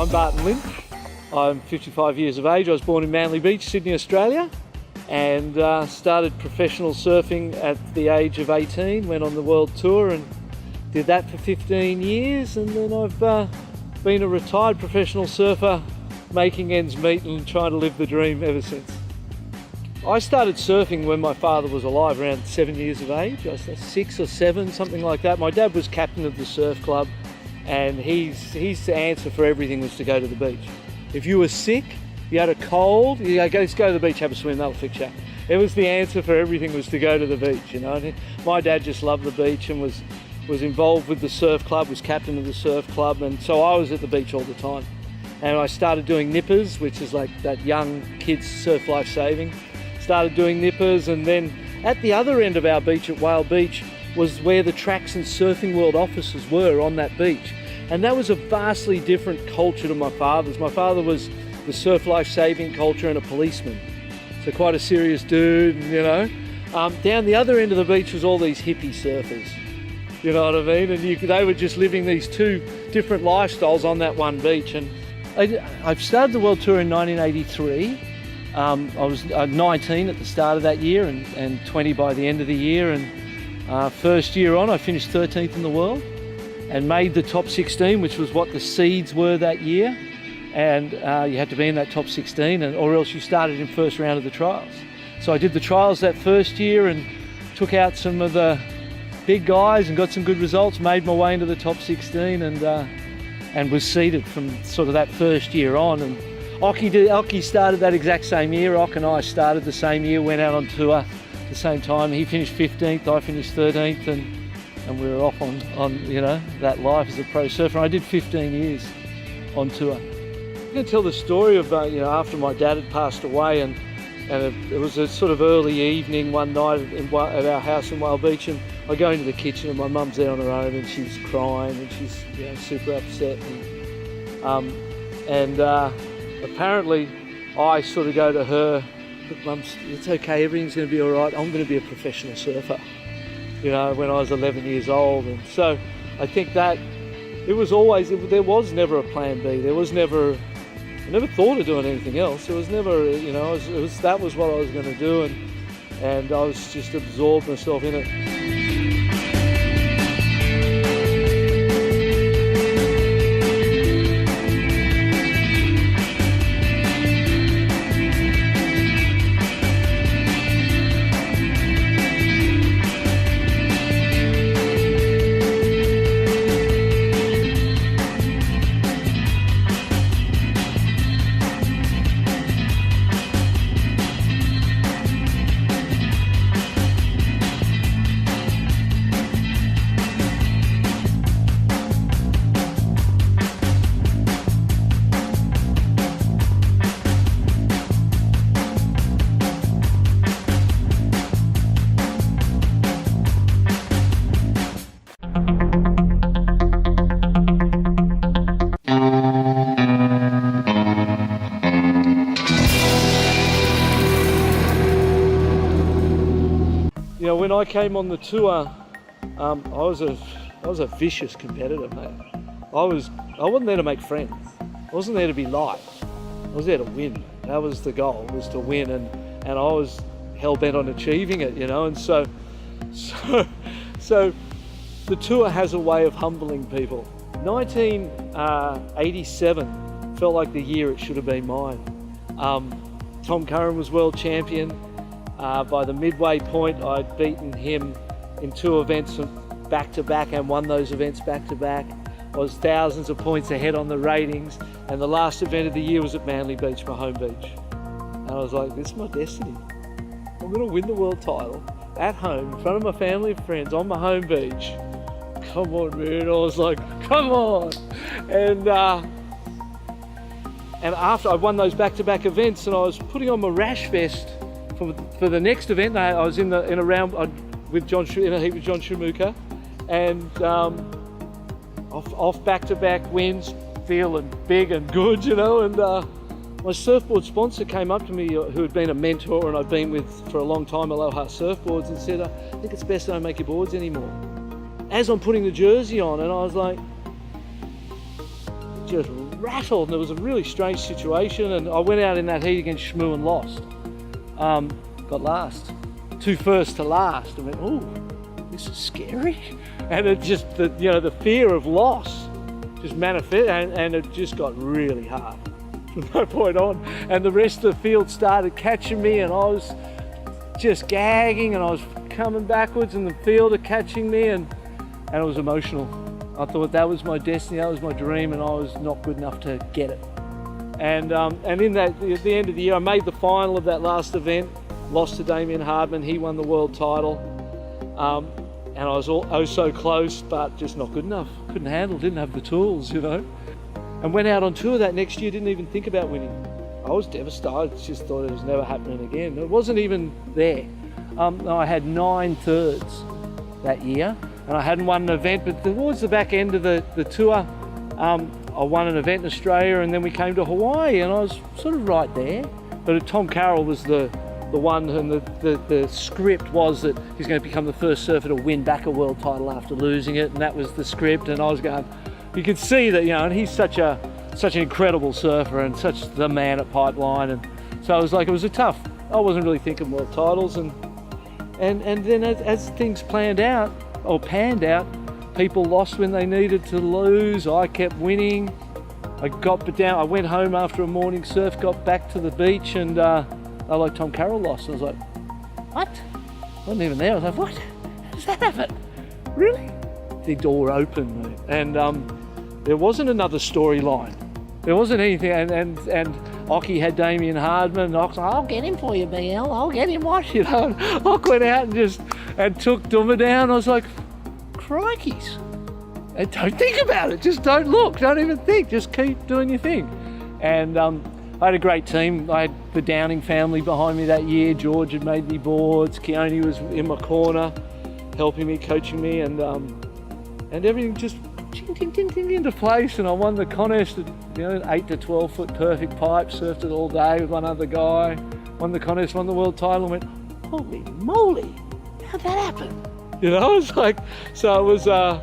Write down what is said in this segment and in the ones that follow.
I'm Barton Lynch. I'm 55 years of age. I was born in Manly Beach, Sydney, Australia, and started professional surfing at the age of 18, went on the world tour and did that for 15 years, and then I've been a retired professional surfer, making ends meet and trying to live the dream ever since. I started surfing when my father was alive, around 7 years of age. I was 6 or 7, something like that. My dad was captain of the surf club, and his answer for everything was to go to the beach. If you were sick, you had a cold, you go, let's go to the beach, have a swim, that'll fix you. It was the answer for everything, was to go to the beach, you know. And my dad just loved the beach and was involved with the surf club, was captain of the surf club, and so I was at the beach all the time. And I started doing nippers, which is like that young kids surf life saving. Started doing nippers, and then at the other end of our beach at Whale Beach was where the Tracks and Surfing World offices were, on that beach. And that was a vastly different culture to my father's. My father was the surf life saving culture and a policeman. So quite a serious dude, you know. Down the other end of the beach was all these hippie surfers. You know what I mean? And they were just living these two different lifestyles on that one beach. And I started the world tour in 1983. I was 19 at the start of that year and 20 by the end of the year. And first year on, I finished 13th in the world and made the top 16, which was what the seeds were that year. And you had to be in that top 16, or else you started in first round of the trials. So I did the trials that first year and took out some of the big guys and got some good results, made my way into the top 16 and was seeded from sort of that first year on. And Occy started that exact same year. Ock and I started the same year, went out on tour at the same time. He finished 15th, I finished 13th, and we were off on you know, that life as a pro surfer. I did 15 years on tour. I'm going to tell the story of you know, after my dad had passed away, and it was a sort of early evening one night at our house in Whale Beach, and I go into the kitchen and my mum's there on her own and she's crying and she's, you know, super upset, and apparently I sort of go to her, look Mum, it's okay, everything's going to be all right, I'm going to be a professional surfer, you know, when I was 11 years old. And so I think that it was always, there was never a plan B, there was never, I never thought of doing anything else. It was never, you know, that was what I was going to do, and I was just absorbed myself in it. You know, when I came on the tour, I was a vicious competitor, mate. I wasn't there to make friends. I wasn't there to be liked. I was there to win. That was the goal, was to win, and I was hell-bent on achieving it, you know. And so the tour has a way of humbling people. 1987 felt like the year it should have been mine. Tom Curran was world champion. By the midway point, I'd beaten him in 2 events back-to-back and won those events back-to-back. I was thousands of points ahead on the ratings, and the last event of the year was at Manly Beach, my home beach. And I was like, this is my destiny. I'm going to win the world title at home in front of my family and friends on my home beach. Come on, man. I was like, come on. And after I won those back-to-back events, and I was putting on my rash vest for the next event, I was in a round with John Shumuka, and off back-to-back wins, feeling big and good, you know. And my surfboard sponsor came up to me, who had been a mentor and I'd been with for a long time, Aloha Surfboards, and said, I think it's best I don't make your boards anymore. As I'm putting the jersey on, and I was like, just rattled, and it was a really strange situation, and I went out in that heat against Shmoo and lost. Got last. 2 first to last. I went, oh, this is scary. And it just, the fear of loss just manifested, and it just got really hard from that point on. And the rest of the field started catching me, and I was just gagging, and I was coming backwards, and the field are catching me, and it was emotional. I thought that was my destiny, that was my dream, and I was not good enough to get it. And in that, at the end of the year, I made the final of that last event, lost to Damien Hardman. He won the world title. And I was so close, but just not good enough. Couldn't handle, didn't have the tools, you know. And went out on tour that next year, didn't even think about winning. I was devastated, just thought it was never happening again. It wasn't even there. I had 9 thirds that year, and I hadn't won an event, but towards the back end of the tour, I won an event in Australia, and then we came to Hawaii, and I was sort of right there. But Tom Carroll was the one, and the script was that he's going to become the first surfer to win back a world title after losing it, and that was the script. And I was going, you could see that, you know, and he's such an incredible surfer and such the man at Pipeline, and so it was like, it was a tough. I wasn't really thinking world titles, and then as things panned out, people lost when they needed to lose. I kept winning. I went home after a morning surf, got back to the beach, and like Tom Carroll lost. I was like, what? I wasn't even there. I was like, what? How does that happen? Really? The door opened, mate. And there wasn't another storyline. There wasn't anything. And Occy had Damien Hardman, and Oc's like, I'll get him for you, BL. I'll get him, what? You know, and Oc went out and took Duma down. I was like, crikeys. And don't think about it. Just don't look. Don't even think. Just keep doing your thing. And I had a great team. I had the Downing family behind me that year. George had made me boards. Keone was in my corner, helping me, coaching me, and everything just into place. And I won the contest at 8 to 12 foot perfect pipe. Surfed it all day with one other guy. Won the contest, won the world title, and went, holy moly, how'd that happen? You know, it's like, so it was. I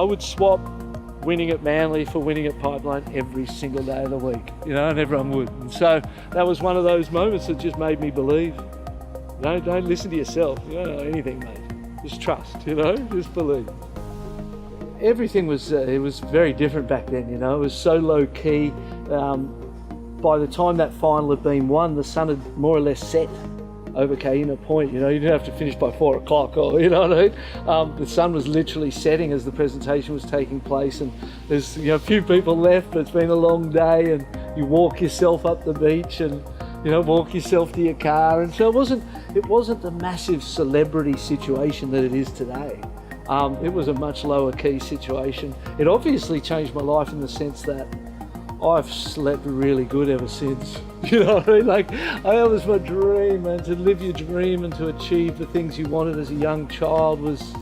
would swap winning at Manly for winning at Pipeline every single day of the week, you know, and everyone would. And so that was one of those moments that just made me believe. Don't listen to yourself. You don't know anything, mate. Just trust, you know, just believe. Everything was, it was very different back then, you know. It was so low key. By the time that final had been won, the sun had more or less set over Kaina Point, you know. You didn't have to finish by 4 o'clock, or, you know what I mean? The sun was literally setting as the presentation was taking place, and there's, you know, a few people left, but it's been a long day, and you walk yourself up the beach and, you know, walk yourself to your car. And so it wasn't the massive celebrity situation that it is today. It was a much lower key situation. It obviously changed my life in the sense that I've slept really good ever since. You know what I mean? Like, that was my dream, man. To live your dream and to achieve the things you wanted as a young child was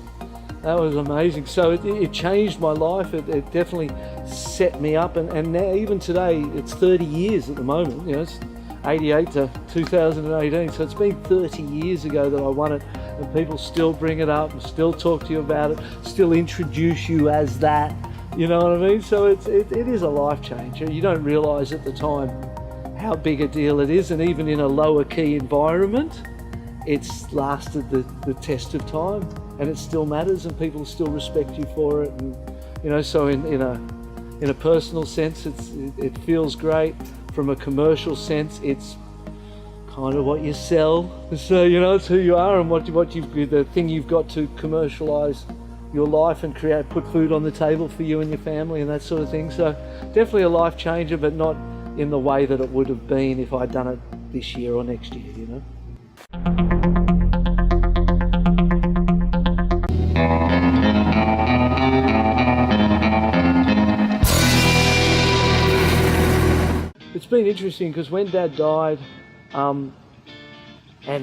amazing. So it changed my life. It definitely set me up. And now, even today, it's 30 years at the moment. You know, it's 88 to 2018. So it's been 30 years ago that I won it. And people still bring it up and still talk to you about it, still introduce you as that. You know what I mean? So it is a life changer. You don't realise at the time how big a deal it is, and even in a lower key environment, it's lasted the test of time, and it still matters, and people still respect you for it. And you know, so in a personal sense, it feels great. From a commercial sense, it's kind of what you sell. So you know, it's who you are and the thing you've got to commercialise your life and put food on the table for you and your family and that sort of thing. So definitely a life changer, but not in the way that it would have been if I'd done it this year or next year, you know. It's been interesting because when Dad died, and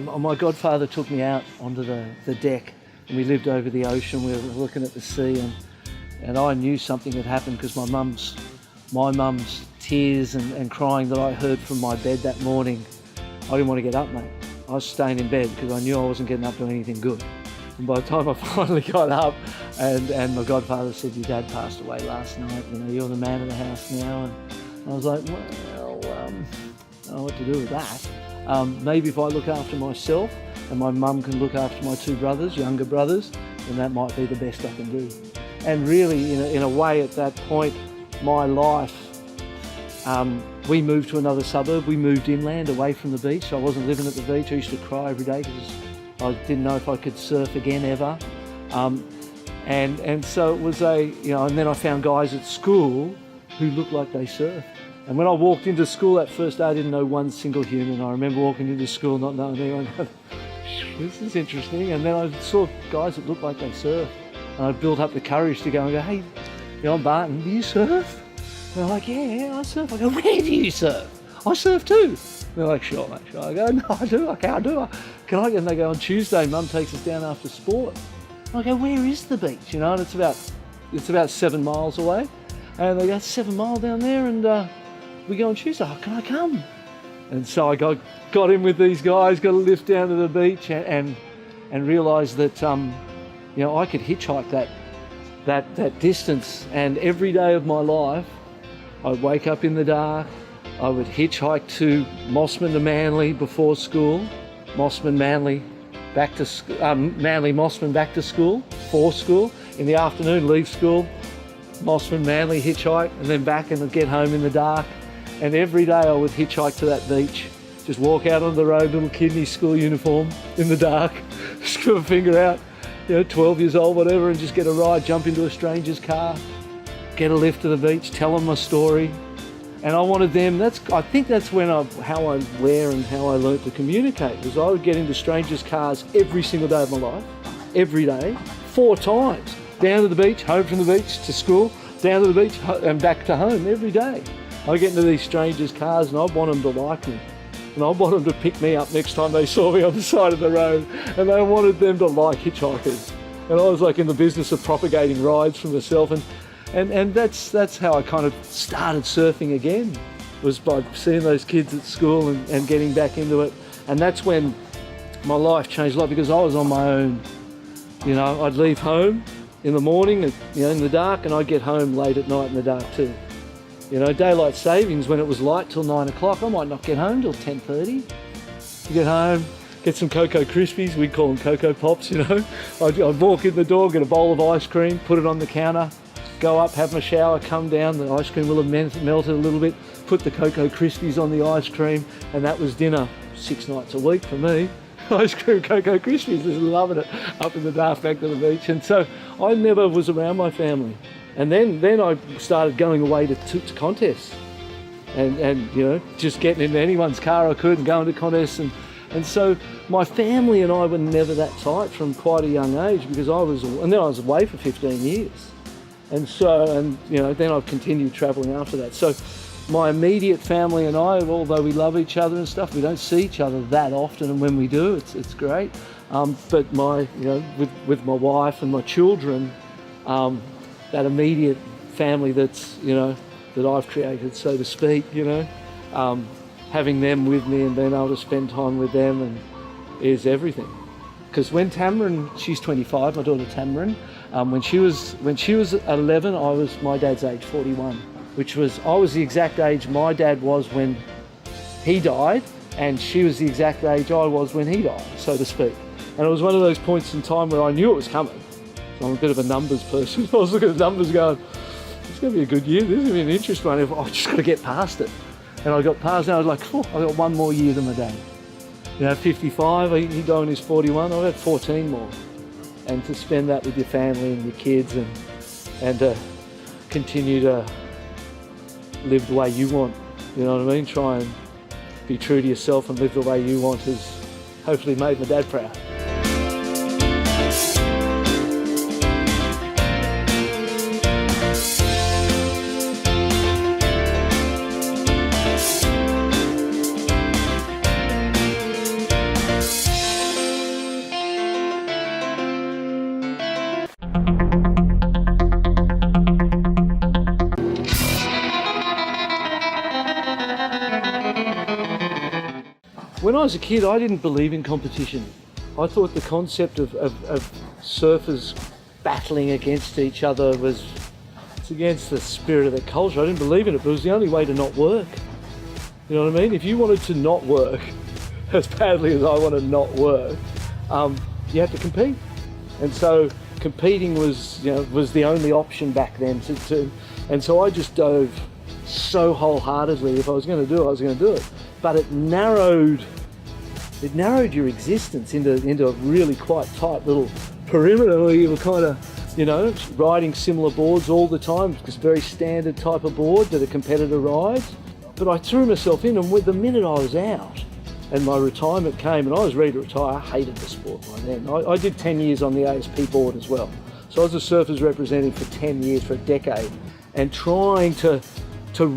my godfather took me out onto the deck, and we lived over the ocean. We were looking at the sea, and I knew something had happened because my mum's tears and crying that I heard from my bed that morning. I didn't want to get up, mate. I was staying in bed because I knew I wasn't getting up to anything good. And by the time I finally got up, and my godfather said, "Your dad passed away last night. You know, you're the man of the house now." And I was like, well, I don't know what to do with that. Maybe if I look after myself and my mum can look after my two brothers, younger brothers, then that might be the best I can do. And really, in a way, at that point, my life, we moved to another suburb. We moved inland, away from the beach. I wasn't living at the beach. I used to cry every day because I didn't know if I could surf again ever. And so it was and then I found guys at school who looked like they surfed. And when I walked into school that first day, I didn't know one single human. I remember walking into school not knowing anyone. This is interesting. And then I saw guys that looked like they surfed. And I built up the courage to go and go, "Hey, I'm Barton, do you surf?" And they're like, yeah, I surf. I go, "Where do you surf?" "I surf too." And they're like, "Sure, mate, sure." I go, "No, I do. I can't do it. Can I?" And they go, "On Tuesday, Mum takes us down after sport." And I go, "Where is the beach?" You know, and it's about 7 miles away. And they go, "7 miles down there, and we go on Tuesday." "Oh, can I come?" And so I got in with these guys, got a lift down to the beach, and realised that I could hitchhike that distance. And every day of my life, I'd wake up in the dark. I would hitchhike to Mossman to Manly before school, Mossman Manly back to Manly Mossman back to school for school. In the afternoon, leave school, Mossman Manly hitchhike, and then back and get home in the dark. And every day I would hitchhike to that beach, just walk out on the road, little kidney school uniform in the dark, screw a finger out, 12 years old, whatever, and just get a ride, jump into a stranger's car, get a lift to the beach, tell them my story. And I wanted them, I think that's how I learned to communicate, was I would get into strangers' cars every single day of my life, every day, 4 times, down to the beach, home from the beach to school, down to the beach and back to home every day. I get into these strangers' cars and I want them to like me. And I want them to pick me up next time they saw me on the side of the road. And I wanted them to like hitchhikers. And I was like in the business of propagating rides for myself. And that's how I kind of started surfing again, was by seeing those kids at school and getting back into it. And that's when my life changed a lot, because I was on my own. I'd leave home in the morning, in the dark, and I'd get home late at night in the dark too. Daylight savings, when it was light till 9 o'clock, I might not get home till 10:30. You get home, get some Cocoa Krispies, we call them Cocoa Pops, I'd walk in the door, get a bowl of ice cream, put it on the counter, go up, have my shower, come down, the ice cream will have melted a little bit, put the Cocoa Krispies on the ice cream, and that was dinner 6 nights a week for me. Ice cream, Cocoa Krispies, just loving it, up in the dark back to the beach. And so I never was around my family. And then I started going away to contests and just getting into anyone's car I could and going to contests. And so my family and I were never that tight from quite a young age, because then I was away for 15 years. And so, then I've continued travelling after that. So my immediate family and I, although we love each other and stuff, we don't see each other that often. And when we do, it's great. But with my wife and my children, that immediate family that I've created, so to speak, having them with me and being able to spend time with them is everything. Because when Tamron, she's 25, my daughter Tamron, when she was 11, my dad's age 41, I was the exact age my dad was when he died, and she was the exact age I was when he died, so to speak. And it was one of those points in time where I knew it was coming. So I'm a bit of a numbers person. I was looking at the numbers going, it's going to be a good year, this is going to be an interesting one. I just got to get past it. And I got past it, and I was like, oh, I got one more year than my dad. 55, he died when he's 41, I've had 14 more. And to spend that with your family and your kids and to continue to live the way you want, you know what I mean? Try and be true to yourself and live the way you want has hopefully made my dad proud. When I was a kid, I didn't believe in competition. I thought the concept of surfers battling against each other it's against the spirit of the culture. I didn't believe in it, but it was the only way to not work. You know what I mean? If you wanted to not work as badly as I want to not work, you had to compete. And so competing was the only option back then. And so I just dove so wholeheartedly. If I was going to do it, I was going to do it. But it narrowed your existence into a really quite tight little perimeter where you were kind of, riding similar boards all the time. It's a very standard type of board that a competitor rides. But I threw myself in, and with the minute I was out and my retirement came and I was ready to retire, I hated the sport by then. I did 10 years on the ASP board as well. So I was a surfers representative for 10 years, for a decade, and trying to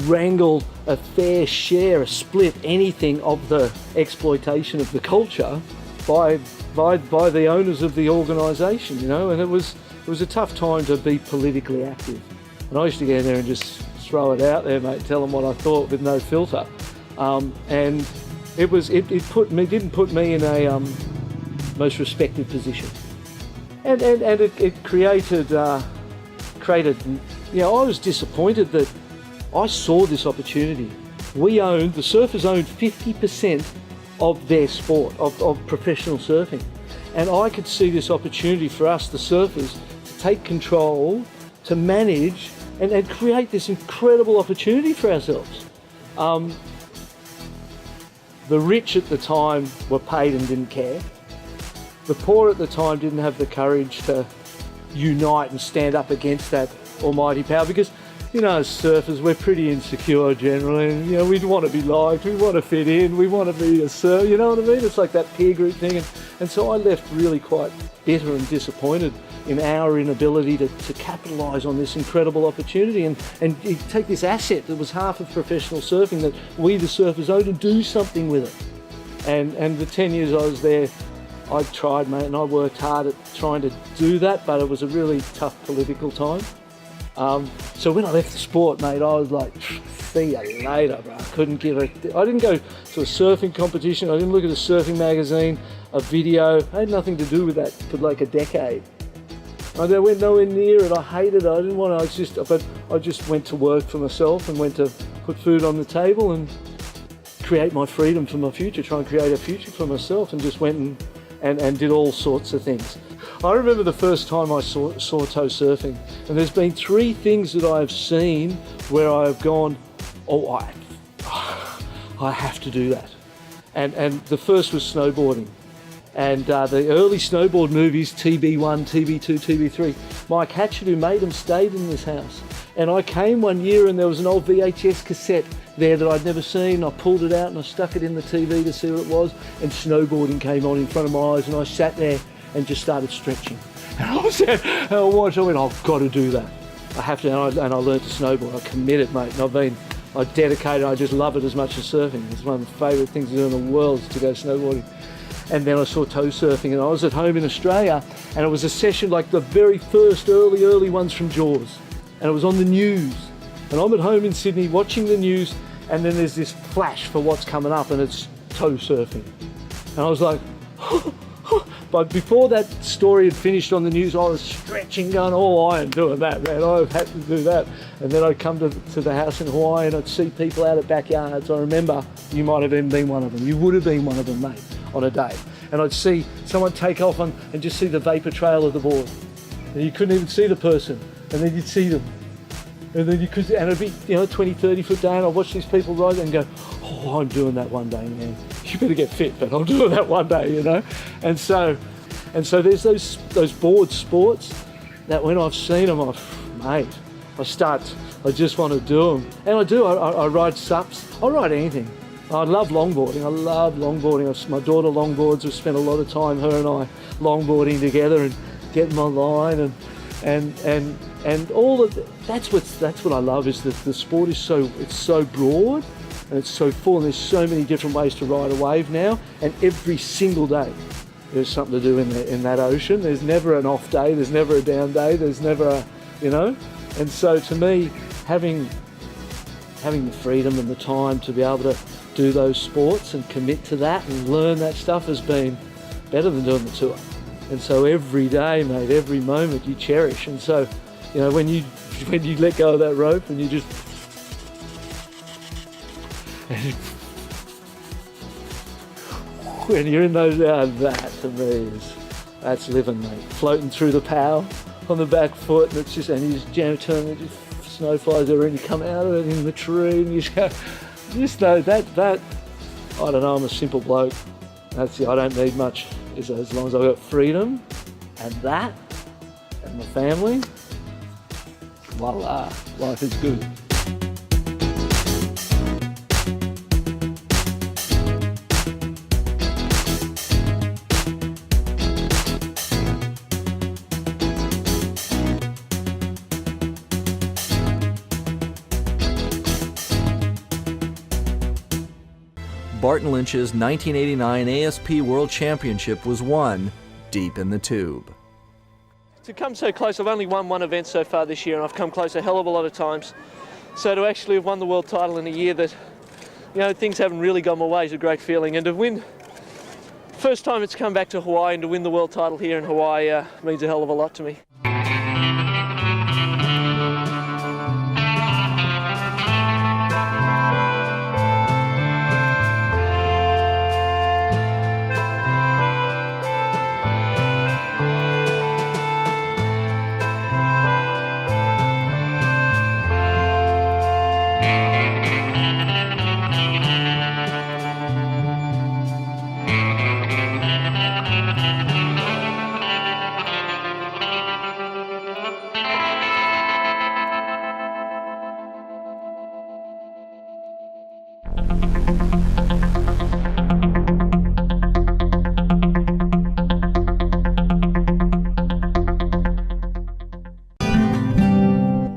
wrangle a fair share, a split, anything of the exploitation of the culture by the owners of the organisation, and it was a tough time to be politically active. And I used to get in there and just throw it out there, mate, tell them what I thought with no filter. And it didn't put me in a most respected position. And it created, I was disappointed that I saw this opportunity. The surfers owned 50% of their sport, of professional surfing. And I could see this opportunity for us, the surfers, to take control, to manage, and create this incredible opportunity for ourselves. The rich at the time were paid and didn't care. The poor at the time didn't have the courage to unite and stand up against that almighty power, because as surfers, we're pretty insecure generally, and we want to be liked, we want to fit in, we want to be a surfer, you know what I mean? It's like that peer group thing, and so I left really quite bitter and disappointed in our inability to capitalise on this incredible opportunity and you take this asset that was half of professional surfing that we the surfers owned and do something with it. And the 10 years I was there, I tried, mate, and I worked hard at trying to do that, but it was a really tough political time. So when I left the sport, mate, I was like, see you later, bro. I didn't go to a surfing competition. I didn't look at a surfing magazine, a video. I had nothing to do with that for like a decade. I went nowhere near it. I hated it. I didn't want to. I just went to work for myself and went to put food on the table and create my freedom for my future, try and create a future for myself, and just went and did all sorts of things. I remember the first time I saw tow surfing, and there's been three things that I've seen where I've gone, oh, I have to do that. And the first was snowboarding. And the early snowboard movies, TB1, TB2, TB3, Mike Hatchett, who made them, stayed in this house. And I came one year and there was an old VHS cassette there that I'd never seen. I pulled it out and I stuck it in the TV to see what it was, and snowboarding came on in front of my eyes, and I sat there and just started stretching. And I said, I went, I've got to do that. I have to, and I learned to snowboard. I committed, mate, and I dedicated, I just love it as much as surfing. It's one of the favourite things to do in the world, is to go snowboarding. And then I saw tow surfing, and I was at home in Australia, and it was a session like the very first early ones from Jaws, and it was on the news. And I'm at home in Sydney watching the news, and then there's this flash for what's coming up, and it's tow surfing. And I was like, But before that story had finished on the news, I was stretching, going, oh, I am doing that, man. I had to do that. And then I'd come to the house in Hawaii and I'd see people out at backyards. I remember you might have even been one of them. You would have been one of them, mate, on a day. And I'd see someone take off and just see the vapor trail of the board. And you couldn't even see the person. And then you'd see them. And then you could, and it'd be, 20, 30 foot day, and I'd watch these people ride and go, oh, I'm doing that one day, man. You better get fit, but I'm doing that one day, And so there's those board sports that when I've seen them, I just want to do them. And I do, I ride SUPs, I ride anything. I love longboarding, My daughter longboards, we've spent a lot of time, her and I, longboarding together and getting online and all of that's what I love, is that the sport is so broad and it's so full, and there's so many different ways to ride a wave now, and every single day there's something to do in that ocean. There's never an off day, there's never a down day, there's never and so to me, having the freedom and the time to be able to do those sports and commit to that and learn that stuff has been better than doing the tour. And so every day, mate, every moment you cherish. And so, when you let go of that rope and you just when you're in those, that to me that's living, mate. Floating through the pow on the back foot, and and you just turn, and just snow flies over, and you come out of it in the tree, and you just know that I don't know. I'm a simple bloke. I don't need much. As long as I've got freedom and that and my family, voila, life is good. Barton Lynch's 1989 ASP World Championship was won deep in the tube. To come so close, I've only won one event so far this year, and I've come close a hell of a lot of times. So to actually have won the world title in a year that, things haven't really gone my way is a great feeling. And to win, first time it's come back to Hawaii, and to win the world title here in Hawaii means a hell of a lot to me.